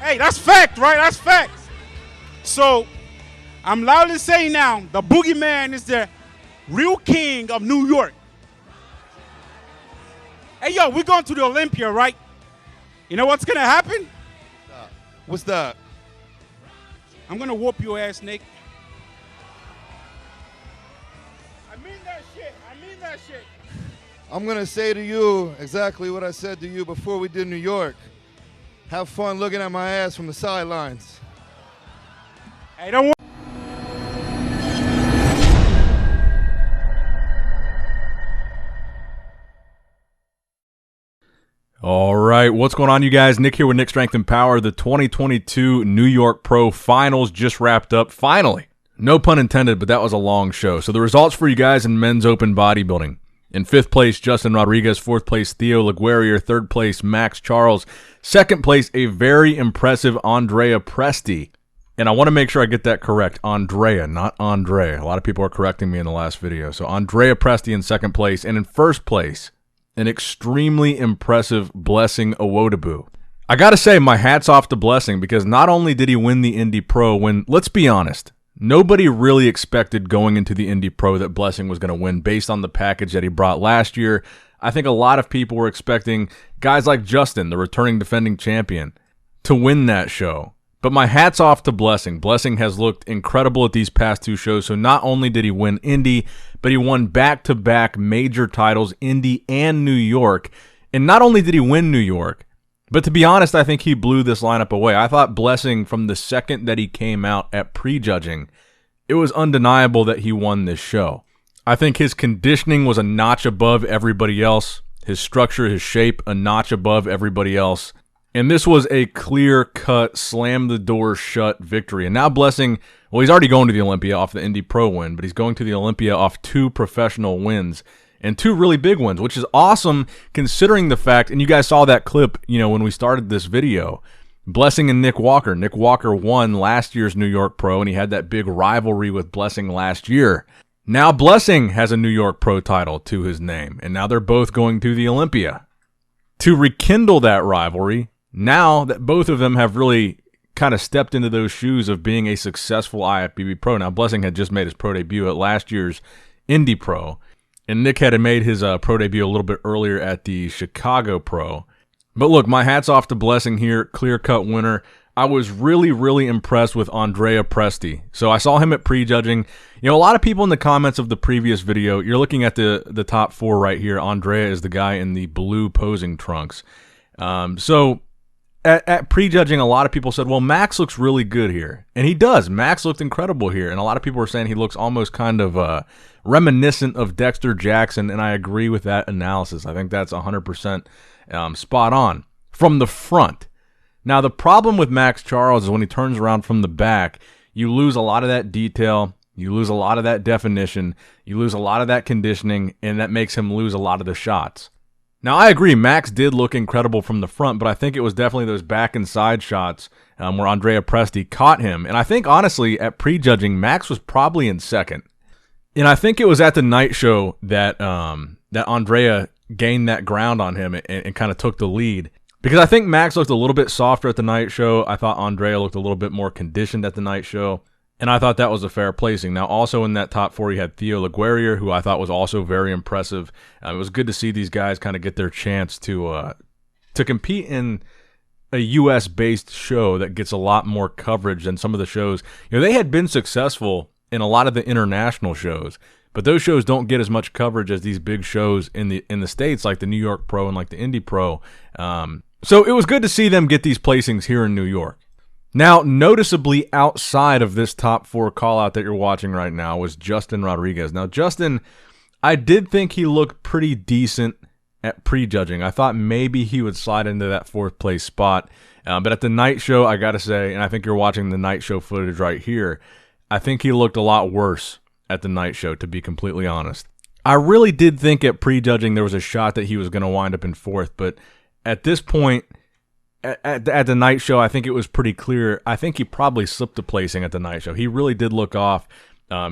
Hey, that's fact, right? That's fact. So I'm loudly saying now, the boogeyman is the real king of New York. Hey, yo, we're going to the Olympia, right? You know what's going to happen? What's that? I'm going to whoop your ass, Nick. I mean that shit. I mean that shit. I'm going to say to you exactly what I said to you before we did New York. Have fun looking at my ass from the sidelines. Hey, don't worry. All right, what's going on, you guys? Nick here with Nick Strength and Power. The 2022 New York Pro Finals just wrapped up. Finally. No pun intended, but that was a long show. So the results for you guys in men's open bodybuilding. In 5th place, Justin Rodriguez. 4th place, Theo Laguerrier. 3rd place, Max Charles. 2nd place, a very impressive Andrea Presti. And I want to make sure I get that correct. Andrea, not Andre. A lot of people are correcting me in the last video. So Andrea Presti in 2nd place. And in 1st place, an extremely impressive Blessing Awodibu. I got to say, my hat's off to Blessing because not only did he win the Indy Pro when, let's be honest, nobody really expected going into the Indy Pro that Blessing was going to win based on the package that he brought last year. I think a lot of people were expecting guys like Justin, the returning defending champion, to win that show. But my hat's off to Blessing. Blessing has looked incredible at these past 2 shows. So not only did he win Indy, but he won back-to-back major titles, Indy and New York. And not only did he win New York, but to be honest, I think he blew this lineup away. I thought Blessing, from the second that he came out at prejudging, it was undeniable that he won this show. I think his conditioning was a notch above everybody else. His structure, his shape, a notch above everybody else. And this was a clear-cut, slam-the-door-shut victory. And now Blessing, well, he's already going to the Olympia off the Indy Pro win, but he's going to the Olympia off 2 professional wins and 2 really big wins, which is awesome considering the fact, and you guys saw that clip, when we started this video, Blessing and Nick Walker. Nick Walker won last year's New York Pro, and he had that big rivalry with Blessing last year. Now Blessing has a New York Pro title to his name, and now they're both going to the Olympia. To rekindle that rivalry, now that both of them have really kind of stepped into those shoes of being a successful IFBB Pro. Now, Blessing had just made his pro debut at last year's Indy Pro, and Nick had made his pro debut a little bit earlier at the Chicago Pro. But look, my hat's off to Blessing here, clear-cut winner. I was really, really impressed with Andrea Presti. So I saw him at prejudging. A lot of people in the comments of the previous video, you're looking at the top 4 right here. Andrea is the guy in the blue posing trunks. At prejudging, a lot of people said, well, Max looks really good here. And he does. Max looked incredible here. And a lot of people were saying he looks almost kind of reminiscent of Dexter Jackson, and I agree with that analysis. I think that's 100% spot on from the front. Now, the problem with Max Charles is when he turns around from the back, you lose a lot of that detail, you lose a lot of that definition, you lose a lot of that conditioning, and that makes him lose a lot of the shots. Now, I agree, Max did look incredible from the front, but I think it was definitely those back and side shots where Andrea Presti caught him. And I think, honestly, at prejudging, Max was probably in second. And I think it was at the night show that that Andrea gained that ground on him and kind of took the lead. Because I think Max looked a little bit softer at the night show. I thought Andrea looked a little bit more conditioned at the night show. And I thought that was a fair placing. Now, also in that top 4, you had Theo Laguerrier, who I thought was also very impressive. It was good to see these guys kind of get their chance to compete in a U.S.-based show that gets a lot more coverage than some of the shows. They had been successful in a lot of the international shows, but those shows don't get as much coverage as these big shows in the States, like the New York Pro and like the Indy Pro. So it was good to see them get these placings here in New York. Now, noticeably outside of this top 4 call-out that you're watching right now was Justin Rodriguez. Now, Justin, I did think he looked pretty decent at prejudging. I thought maybe he would slide into that 4th place spot. But at the night show, I got to say, and I think you're watching the night show footage right here, I think he looked a lot worse at the night show, to be completely honest. I really did think at prejudging there was a shot that he was going to wind up in 4th, but at this point, at the night show, I think it was pretty clear. I think he probably slipped a placing at the night show. He really did look off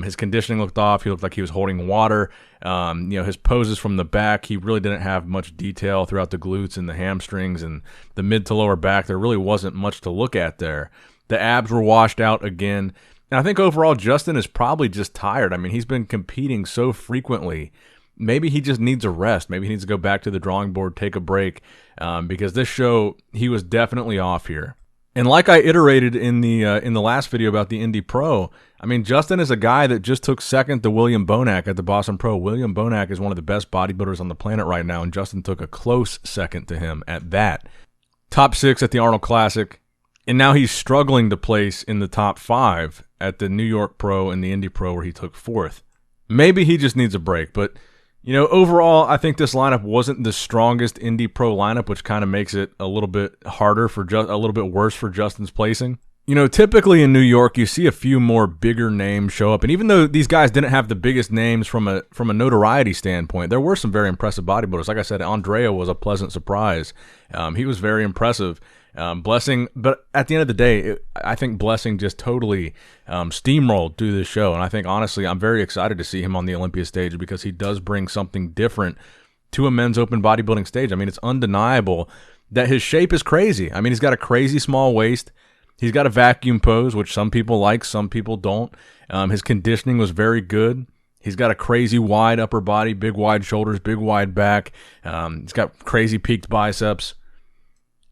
His conditioning looked off. He looked like he was holding water. His poses from the back, he really didn't have much detail throughout the glutes and the hamstrings and the mid to lower back. There really wasn't much to look at there. The abs were washed out again. And I think overall, Justin is probably just tired. I mean, he's been competing so frequently. Maybe he just needs a rest. Maybe he needs to go back to the drawing board, take a break, because this show, he was definitely off here. And like I iterated in the last video about the Indy Pro, I mean, Justin is a guy that just took second to William Bonac at the Boston Pro. William Bonac is one of the best bodybuilders on the planet right now, and Justin took a close second to him at that. Top 6 at the Arnold Classic, and now he's struggling to place in the top 5 at the New York Pro and the Indy Pro where he took 4th. Maybe he just needs a break, but overall, I think this lineup wasn't the strongest Indy Pro lineup, which kind of makes it a little bit harder a little bit worse for Justin's placing. Typically in New York, you see a few more bigger names show up, and even though these guys didn't have the biggest names from a notoriety standpoint, there were some very impressive bodybuilders. Like I said, Andrea was a pleasant surprise. He was very impressive. Blessing, but at the end of the day, I think Blessing just totally steamrolled through this show, and I think honestly, I'm very excited to see him on the Olympia stage because he does bring something different to a men's open bodybuilding stage. I mean, it's undeniable that his shape is crazy. I mean, he's got a crazy small waist. He's got a vacuum pose, which some people like, some people don't. His conditioning was very good. He's got a crazy wide upper body, big wide shoulders, big wide back. He's got crazy peaked biceps.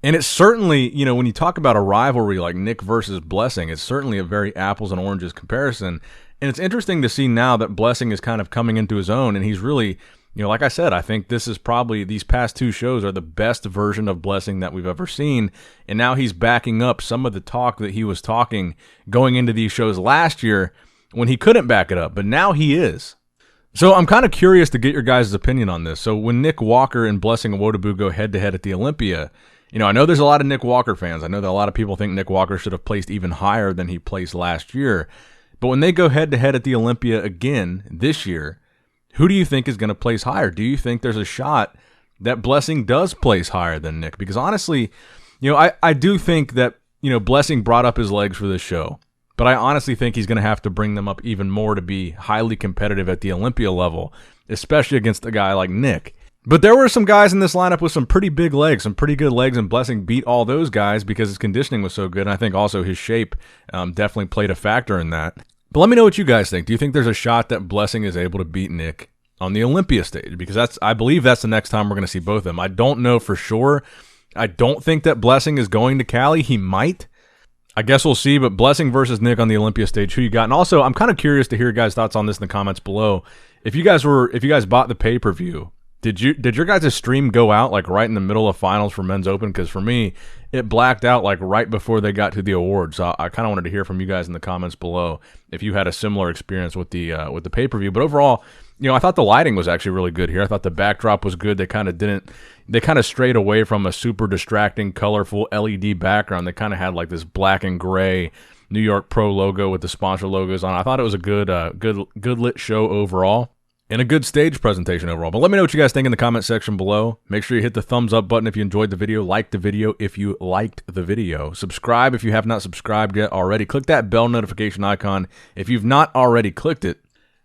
And it's certainly, when you talk about a rivalry like Nick versus Blessing, it's certainly a very apples and oranges comparison. And it's interesting to see now that Blessing is kind of coming into his own, and he's really, like I said, I think this is probably, these past 2 shows are the best version of Blessing that we've ever seen. And now he's backing up some of the talk that he was talking going into these shows last year when he couldn't back it up, but now he is. So I'm kind of curious to get your guys' opinion on this. So when Nick Walker and Blessing Awodibu go head-to-head at the Olympia, I know there's a lot of Nick Walker fans. I know that a lot of people think Nick Walker should have placed even higher than he placed last year. But when they go head-to-head at the Olympia again this year, who do you think is going to place higher? Do you think there's a shot that Blessing does place higher than Nick? Because honestly, I do think that, Blessing brought up his legs for this show. But I honestly think he's going to have to bring them up even more to be highly competitive at the Olympia level, especially against a guy like Nick. But there were some guys in this lineup with some pretty big legs, some pretty good legs, and Blessing beat all those guys because his conditioning was so good, and I think also his shape definitely played a factor in that. But let me know what you guys think. Do you think there's a shot that Blessing is able to beat Nick on the Olympia stage? Because I believe that's the next time we're going to see both of them. I don't know for sure. I don't think that Blessing is going to Cali. He might. I guess we'll see, but Blessing versus Nick on the Olympia stage, who you got? And also, I'm kind of curious to hear your guys' thoughts on this in the comments below. If you guys bought the pay-per-view, did your guys' stream go out like right in the middle of finals for Men's Open? Because for me, it blacked out like right before they got to the awards. So I kind of wanted to hear from you guys in the comments below if you had a similar experience with the pay-per-view. But overall, I thought the lighting was actually really good here. I thought the backdrop was good. They kind of strayed away from a super distracting, colorful LED background. They kind of had like this black and gray New York Pro logo with the sponsor logos on. I thought it was a good lit show overall. And a good stage presentation overall. But let me know what you guys think in the comment section below. Make sure you hit the thumbs up button if you enjoyed the video. Like the video if you liked the video. Subscribe if you have not subscribed yet already. Click that bell notification icon if you've not already clicked it.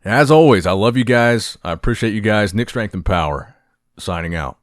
As always, I love you guys. I appreciate you guys. Nick Strength and Power, signing out.